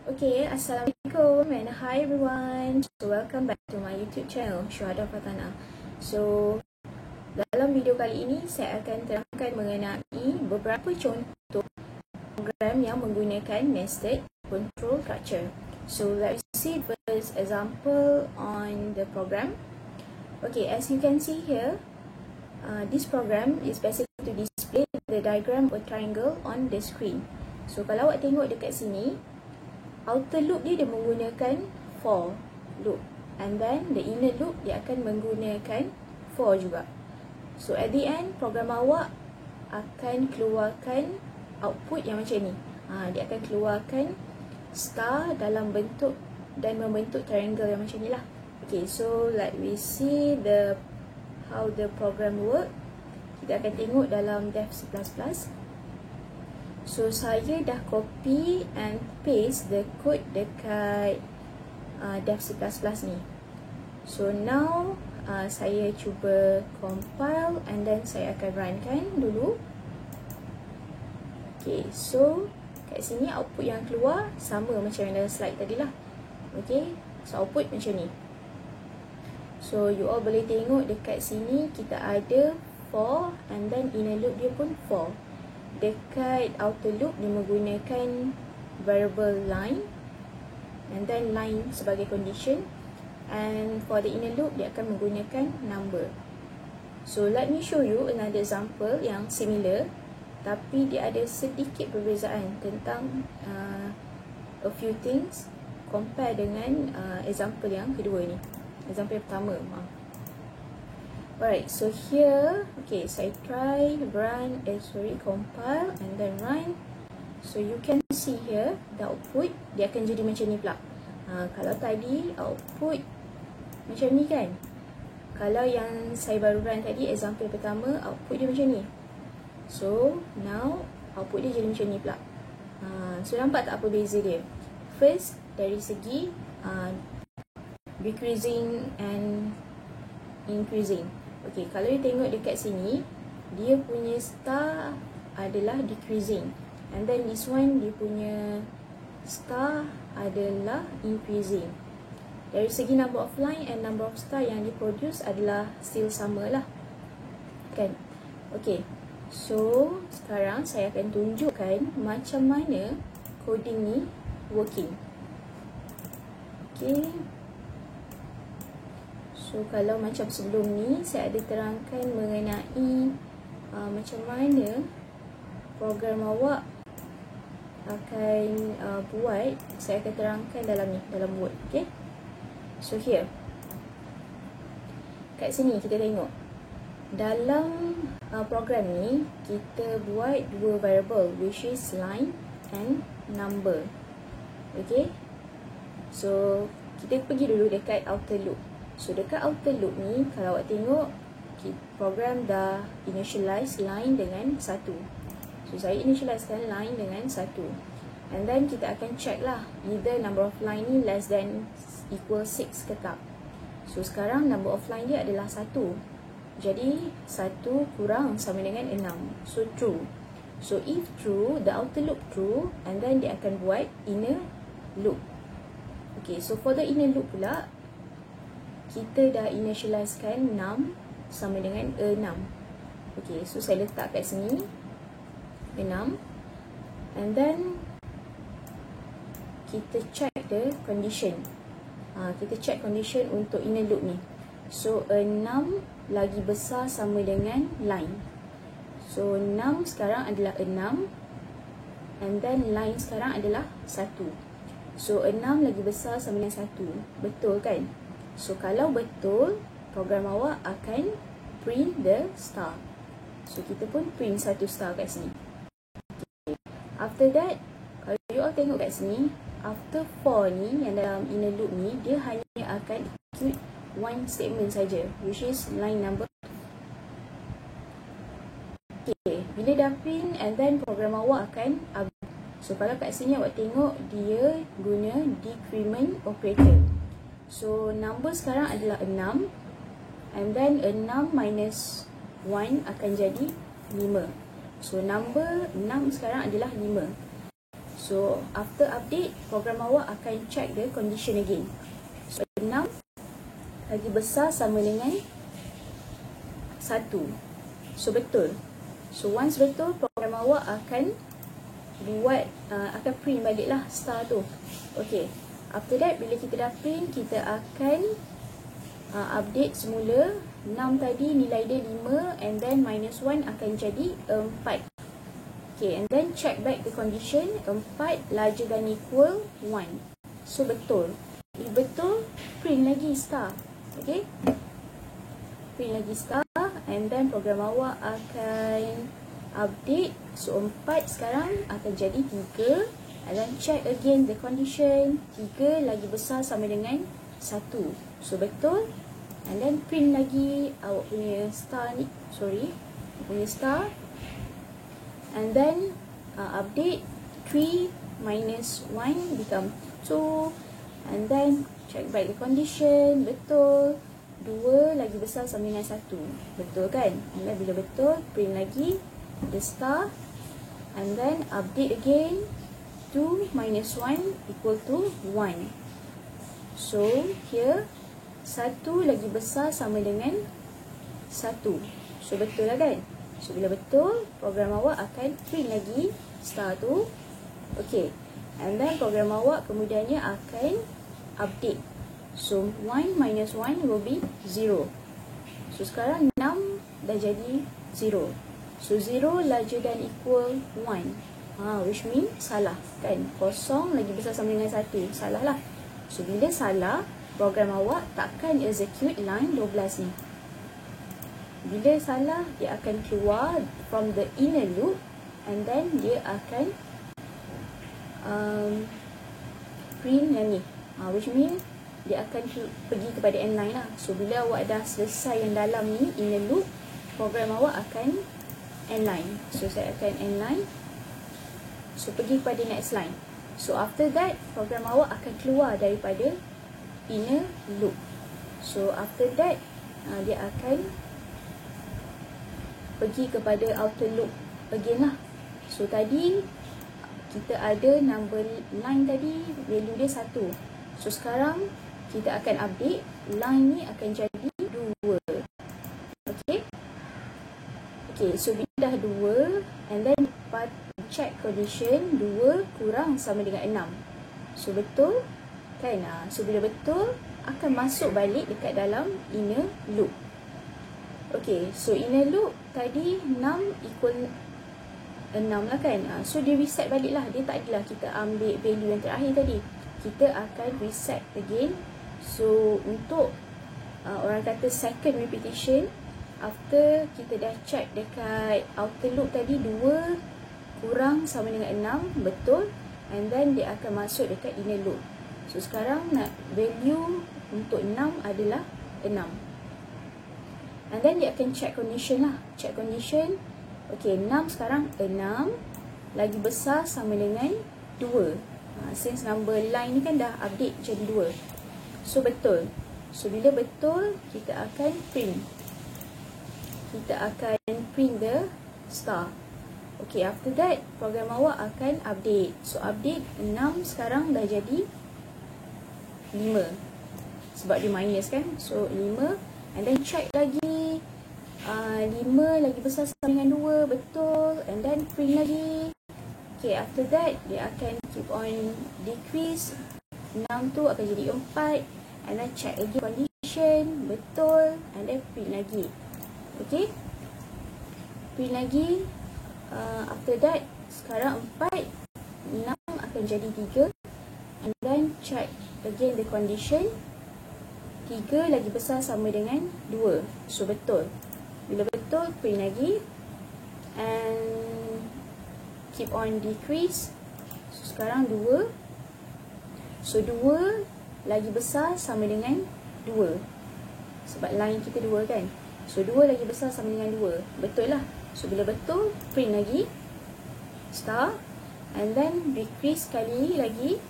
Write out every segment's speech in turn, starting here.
Okay, Assalamualaikum and hi everyone. So welcome back to my YouTube channel Syuhada Fatana. So dalam video kali ini saya akan terangkan mengenai beberapa contoh program yang menggunakan nested control structure. So let's see the first example on the program. Okay, as you can see here, this program is basically to display the diagram of a triangle on the screen. So kalau awak tengok dekat sini, outer loop dia menggunakan for loop, and then the inner loop dia akan menggunakan for juga. So at the end, program awak akan keluarkan output yang macam ni. Dia akan keluarkan star dalam bentuk dan membentuk triangle yang macam ni lah. Okay, so like we see how the program work. Kita akan tengok dalam Dev C++. So saya dah copy and paste the code dekat Dev C++ ni. So now saya cuba compile and then saya akan runkan dulu. Okay, so kat sini output yang keluar sama macam yang dalam slide tadi lah. Okay, so output macam ni. So you all boleh tengok dekat sini kita ada for and then inner loop dia pun for. Dekat outer loop dia menggunakan variable line and then line sebagai condition, and for the inner loop dia akan menggunakan number. So let me show you another example yang similar, tapi dia ada sedikit perbezaan tentang a few things compare dengan example yang kedua ni. Example yang pertama, Alright, so here, okay, saya try run, compile and then run. So you can see here, the output, dia akan jadi macam ni pula. Kalau tadi output macam ni kan. Kalau yang saya baru run tadi, example pertama, output dia macam ni. So now, output dia jadi macam ni pula. So nampak tak apa beza dia? First, dari segi decreasing and increasing. Okay, kalau you tengok dekat sini, dia punya star adalah decreasing, and then this one dia punya star adalah increasing. Dari segi number of line and number of star yang diproduce adalah still sama lah, kan? Okay, so sekarang saya akan tunjukkan macam mana coding ni working. Okay, so kalau macam sebelum ni saya ada terangkan mengenai macam mana program awak akan buat, saya akan terangkan dalam ni, dalam Word. Okay, so here kat sini kita tengok dalam program ni kita buat dua variable, which is line and number. Okay, so kita pergi dulu dekat outer loop. So dekat outer loop ni, kalau awak tengok, program dah initialize line dengan 1. So saya initializekan line dengan 1. And then kita akan check lah, either number of line ni less than equal 6 ke tak. So sekarang number of line dia adalah 1. Jadi 1 kurang sama dengan 6. So true. So if true, the outer loop true, and then dia akan buat inner loop. Okay, so for the inner loop pula, kita dah initializekan 6 sama dengan 6. Okay, so saya letak kat sini 6, and then kita check the condition. Kita check condition untuk inner loop ni. So 6 lagi besar sama dengan line. So 6 sekarang adalah 6, and then line sekarang adalah 1. So 6 lagi besar sama dengan 1. Betul kan? So kalau betul, program awak akan print the star. So kita pun print 1 star kat sini. Okay. After that, kalau you all tengok kat sini, after for ni yang dalam inner loop ni, dia hanya akan execute one statement saja, which is line number. Okay, bila dah print and then program awak akan update. So kalau kat sini awak tengok, dia guna decrement operator. So number sekarang adalah 6, and then 6 minus 1 akan jadi 5. So number 6 sekarang adalah 5. So after update, program awak akan check the condition again. So 6 lagi besar sama dengan 1. So betul. So once betul, program awak akan buat akan print balik lah star tu. Okay, after that bila kita dah print, kita akan update semula. 6 tadi nilai dia 5, and then minus 1 akan jadi 4. Okay, and then check back the condition, 4 larger than equal 1. So betul. If betul, print lagi star. Okay, print lagi star, and then program awak akan update. So 4 sekarang akan jadi 3, and then check again the condition. 3 lagi besar sama dengan 1. So betul, and then print lagi awak punya star ni, punya star, and then update 3 minus 1 become 2, and then check back the condition. Betul, 2 lagi besar sama dengan 1. Betul kan? And then bila betul, print lagi the star, and then update again. 2 minus 1 equal to 1. So here 1 lagi besar sama dengan 1. So betul lah kan? So bila betul, program awak akan print lagi star tu. Okay, and then program awak kemudiannya akan update. So 1 minus 1 will be 0. So sekarang 6 dah jadi 0. So 0 larger than equal 1. Which mean salah kan? 0 lagi besar sama dengan 1. Salah lah. So bila salah, program awak takkan execute line 12 ni. Bila salah, dia akan keluar from the inner loop, and then dia akan print yang ni. Which mean dia akan pergi kepada end line lah. So bila awak dah selesai yang dalam ni, inner loop, program awak akan end line. So saya akan end line. So pergi kepada next line. So after that, program awak akan keluar daripada inner loop. So after that, dia akan pergi kepada outer loop again lah. So tadi kita ada number line tadi, value dia 1. So sekarang kita akan update, line ni akan jadi 2. Okay. Okay, so bila dah 2, and then check condition, 2 kurang sama dengan 6. So betul kan? So bila betul, akan masuk balik dekat dalam inner loop. Okay, so inner loop tadi 6 equal 6 lah kan? So dia reset balik lah. Dia tak adalah kita ambil value yang terakhir tadi. Kita akan reset again. So untuk orang kata second repetition, after kita dah check dekat outer loop tadi, 2 kurang sama dengan 6, betul, and then dia akan masuk dekat inner loop. So sekarang nak value untuk 6 adalah 6, and then dia akan check condition lah. Check condition. Okay, 6 sekarang 6 lagi besar sama dengan 2. Since number line ni kan dah update jadi 2. So betul. So bila betul, kita akan print. Kita akan print the star. Okay, after that, program awak akan update. So update 6 sekarang dah jadi 5. Sebab dia minus kan. So 5, and then check lagi. 5 lagi besar sama dengan 2, betul, and then print lagi. Okay, after that, dia akan keep on decrease. 6 tu akan jadi 4, and then check lagi condition, betul, and then print lagi. Okay, print lagi. After that, sekarang 4, 6 akan jadi 3, and then check again the condition. 3 lagi besar sama dengan 2, so betul. Bila betul, print lagi, and keep on decrease. So sekarang 2. So 2 lagi besar sama dengan 2. Sebab line kita 2 kan. So 2 lagi besar sama dengan 2. Betul lah. So bila betul, print lagi star, and then decrease sekali lagi.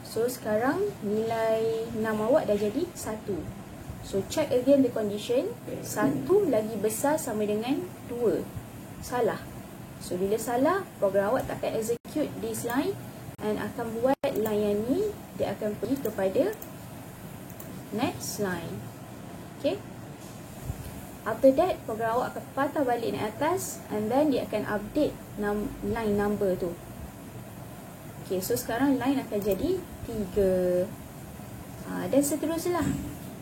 So sekarang nilai 6 awak dah jadi 1. So check again the condition. 1 lagi besar sama dengan 2. Salah. So bila salah, program awak takkan execute this line, and akan buat line yang ni, dia akan pergi kepada next line. Okay. After that, program awak akan patah balik naik atas and then dia akan update line number tu. Okay, so sekarang line akan jadi 3. Dan seterusnya lah.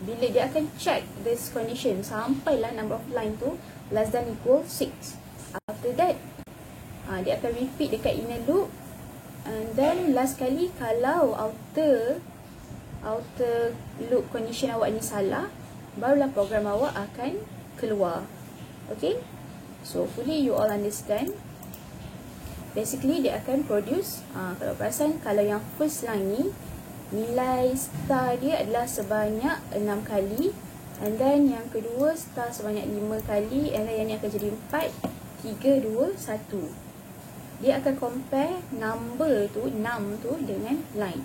Bila dia akan check this condition sampailah number of line tu less than equal 6. After that, dia akan repeat dekat inner loop. And then last kali, kalau outer loop condition awak ni salah, barulah program awak akan keluar. Okay, so hopefully you all understand. Basically dia akan produce, kalau perasan, kalau yang first line ni nilai star dia adalah sebanyak 6 kali, and then yang kedua star sebanyak 5 kali, and then yang ni akan jadi 4, 3, 2, 1. Dia akan compare number tu, 6 tu dengan line.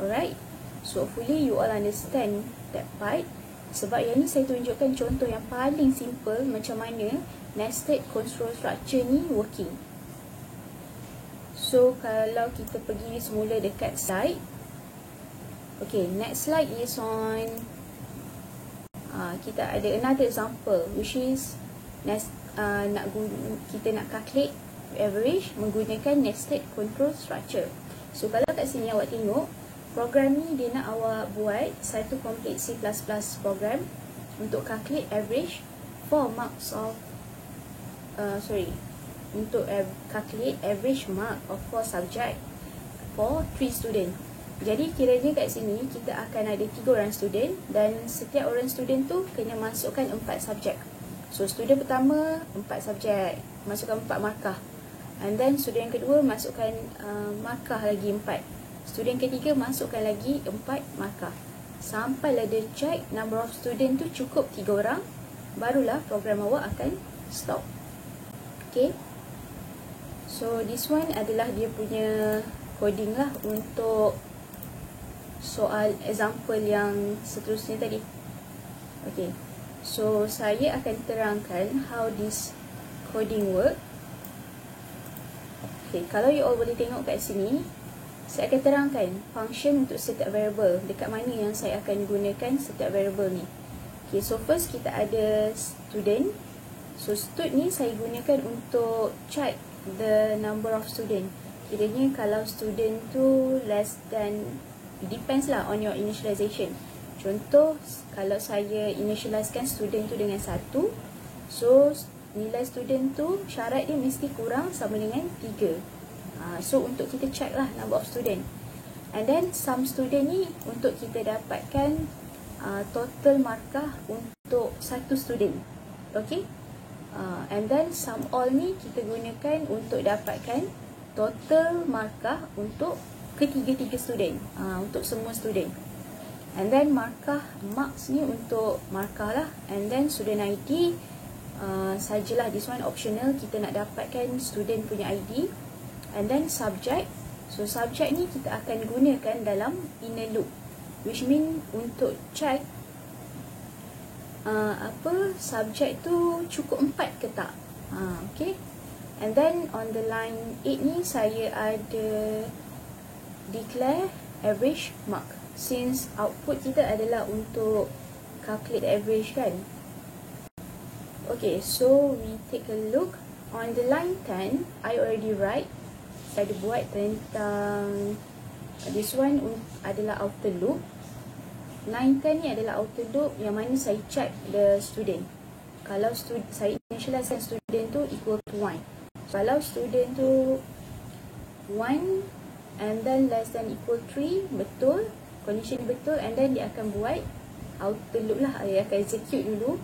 Alright, so hopefully you all understand that part. Sebab yang ni saya tunjukkan contoh yang paling simple macam mana nested control structure ni working. So kalau kita pergi semula dekat slide. Okay, next slide is on kita ada another example which is kita nak calculate average menggunakan nested control structure. So kalau kat sini awak tengok, program ni dia nak awak buat satu complete C++ program untuk calculate average for marks of untuk calculate average mark of 4 subject for 3 student. Jadi kiranya kat sini kita akan ada 3 orang student dan setiap orang student tu kena masukkan 4 subjek. So student pertama 4 subjek, masukkan 4 markah. And then student yang kedua masukkan markah lagi 4. Student ketiga masukkan lagi 4 markah. Sampailah dia check number of student tu cukup 3 orang, barulah program awak akan stop. Okay. So this one adalah dia punya coding lah untuk soal example yang seterusnya tadi. Okay. So saya akan terangkan how this coding work. Okay, kalau you all boleh tengok kat sini, saya akan terangkan function untuk setiap variable, dekat mana yang saya akan gunakan setiap variable ni. Okay, so first kita ada student. So stud ni saya gunakan untuk check the number of student. Kiranya kalau student tu less than, it depends lah on your initialization. Contoh, kalau saya initializekan student tu dengan 1, so nilai student tu syarat dia mesti kurang sama dengan 3. So untuk kita check lah number of student. And then sum student ni untuk kita dapatkan total markah untuk satu student. Okay. And then sum all ni kita gunakan untuk dapatkan total markah untuk ketiga-tiga student, untuk semua student. And then markah marks ni untuk markah lah. And then student ID sajalah, this one optional, kita nak dapatkan student punya ID. And then subject, so subject ni kita akan gunakan dalam inner loop, which mean untuk check subjek tu cukup 4 ke tak. Okay. And then on the line 8 ni saya ada declare average mark, since output kita adalah untuk calculate average kan. Okay, so we take a look on the line 10. I already write, saya ada buat tentang this one adalah outer loop. Line 10 ni adalah outer loop yang mana saya check the student. Kalau saya initializekan student tu equal to 1. Kalau student tu 1 and then less than equal 3, betul, condition betul, and then dia akan buat outer loop lah. Dia akan execute dulu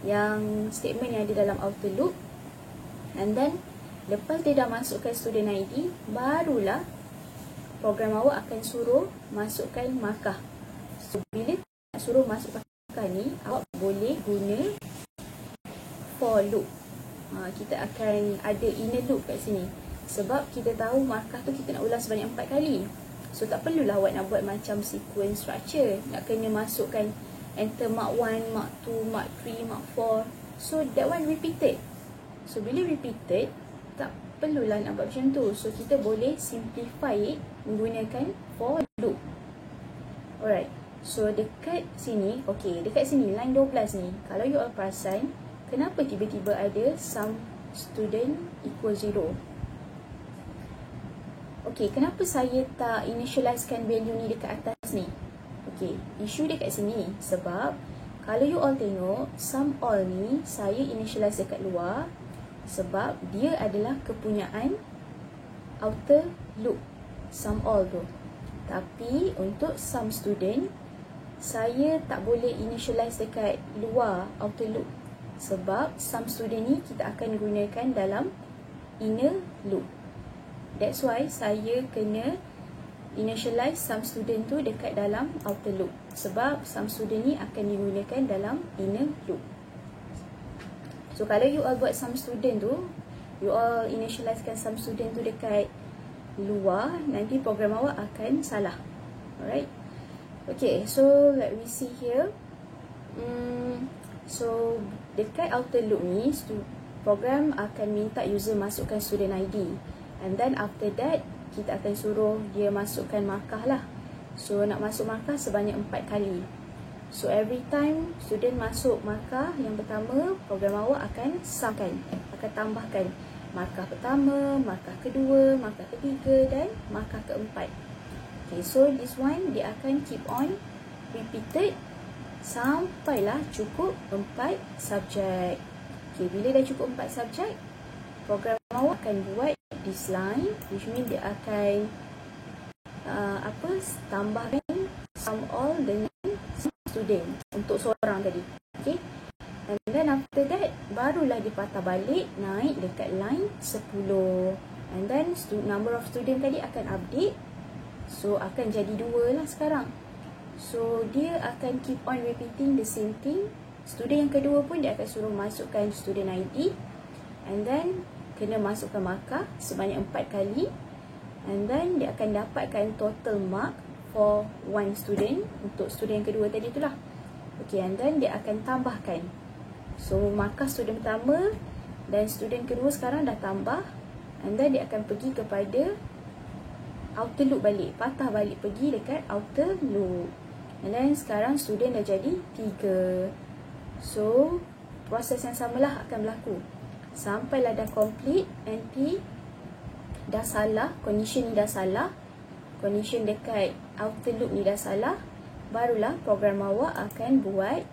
yang statement yang ada dalam outer loop. And then lepas dia dah masukkan student ID, barulah program awak akan suruh masukkan markah. So bila nak suruh masuk markah ni, awak boleh guna for loop. Kita akan ada inner loop kat sini, sebab kita tahu markah tu kita nak ulang sebanyak 4 kali. So tak perlulah awak nak buat macam sequence structure, nak kena masukkan enter mark 1, mark 2, mark 3, mark 4. So that one repeated. So bila repeated, tak perlulah nak buat macam tu. So kita boleh simplify it menggunakan for loop. Alright, so dekat sini, okay, dekat sini line 12 ni, kalau you all perasan, kenapa tiba-tiba ada sum student equal 0? Okay, kenapa saya tak initializekan value ni dekat atas ni? Okay, isu dekat sini sebab kalau you all tengok sum all ni saya initialize dekat luar sebab dia adalah kepunyaan outer loop sum all tu. Tapi untuk sum student saya tak boleh initialize dekat luar outer loop sebab sum student ni kita akan gunakan dalam inner loop. That's why saya kena initialize sum student tu dekat dalam outer loop sebab sum student ni akan digunakan dalam inner loop. So kalau you all buat sum student tu, you all initializekan sum student tu dekat luar, nanti program awak akan salah. Alright. Okay, so let me see here. So dekat outer loop ni, program akan minta user masukkan student ID. And then after that, kita akan suruh dia masukkan markah lah. So nak masuk markah sebanyak 4 kali. So every time student masuk markah yang pertama, program awak akan sumkan, akan tambahkan markah pertama, markah kedua, markah ketiga dan markah keempat. Okay, so this one dia akan keep on repeated sampailah cukup 4 subjek. Okay, bila dah cukup 4 subjek, program awak akan buat this line, which means dia akan tambahkan sum all dengan sum student untuk seorang tadi. Okay, and then after that barulah dia patah balik naik dekat line 10, and then number of student tadi akan update, so akan jadi 2 lah sekarang. So dia akan keep on repeating the same thing. Student yang kedua pun dia akan suruh masukkan student ID, and then kena masukkan markah sebanyak 4 kali, and then dia akan dapatkan total mark for one student untuk student yang kedua tadi itulah. Okay, and then dia akan tambahkan. So markah student pertama dan student kedua sekarang dah tambah, and then dia akan pergi kepada outer loop balik, patah balik pergi dekat outer loop, and then sekarang student dah jadi 3. So proses yang samalah akan berlaku sampailah dah complete. Nanti dah salah, condition ni dah salah, condition dekat outer loop ni dah salah, barulah program awak akan buat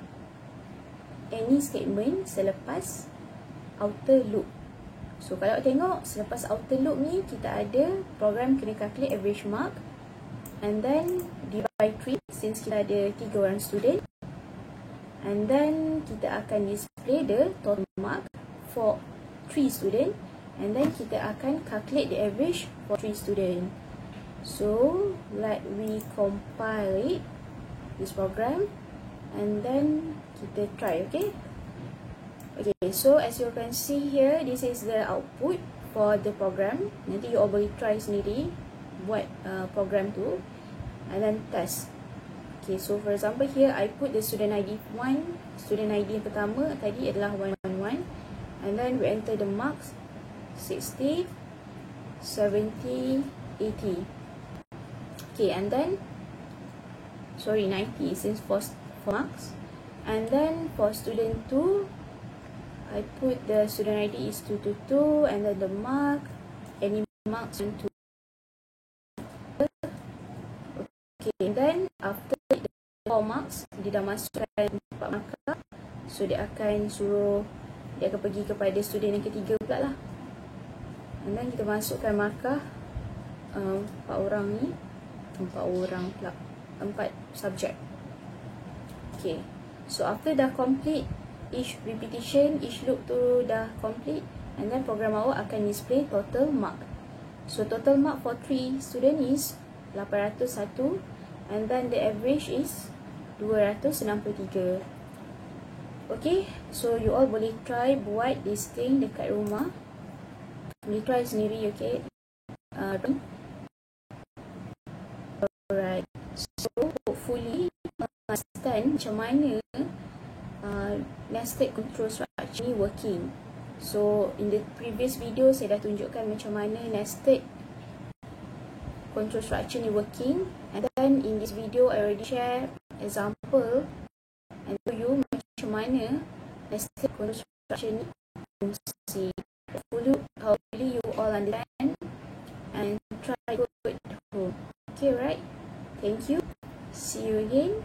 any statement selepas outer loop. So kalau awak tengok selepas outer loop ni kita ada program kena calculate average mark, and then divide by 3 since kita ada 3 orang student, and then kita akan display the total mark for 3 student, and then kita akan calculate the average for 3 student. So let me compile it, this program, and then kita try. Okay, so as you can see here, this is the output for the program. Nanti you all boleh try sendiri buat program tu and then test. Okay, so for example here I put the student ID 1. Student ID yang pertama tadi adalah 111, and then we enter the marks 60, 70, 80. Okay, and then 90 since for marks, and then for student 2 I put the student ID is 222, and then the mark, any marks 1, 2. Okay, and then after the 4 marks dia dah masukkan 4 markah, so dia akan pergi kepada student yang ketiga pula lah, and then kita masukkan markah 4 orang pula, 4 subjek. Okay, so after dah complete each repetition, each loop tu dah complete, and then program awak akan display total mark. So total mark for 3 student is 801, and then the average is 263. Okay, so you all boleh try buat this thing dekat rumah, boleh try sendiri. Okay, alright, so hopefully understand macam mana nested control structure ni working. So in the previous video saya dah tunjukkan macam mana nested control structure ni working, and then in this video I already share example and show you macam mana nested control structure ni fungsi. Hopefully you all understand and try to go at home. Okay, right? Thank you. See you again.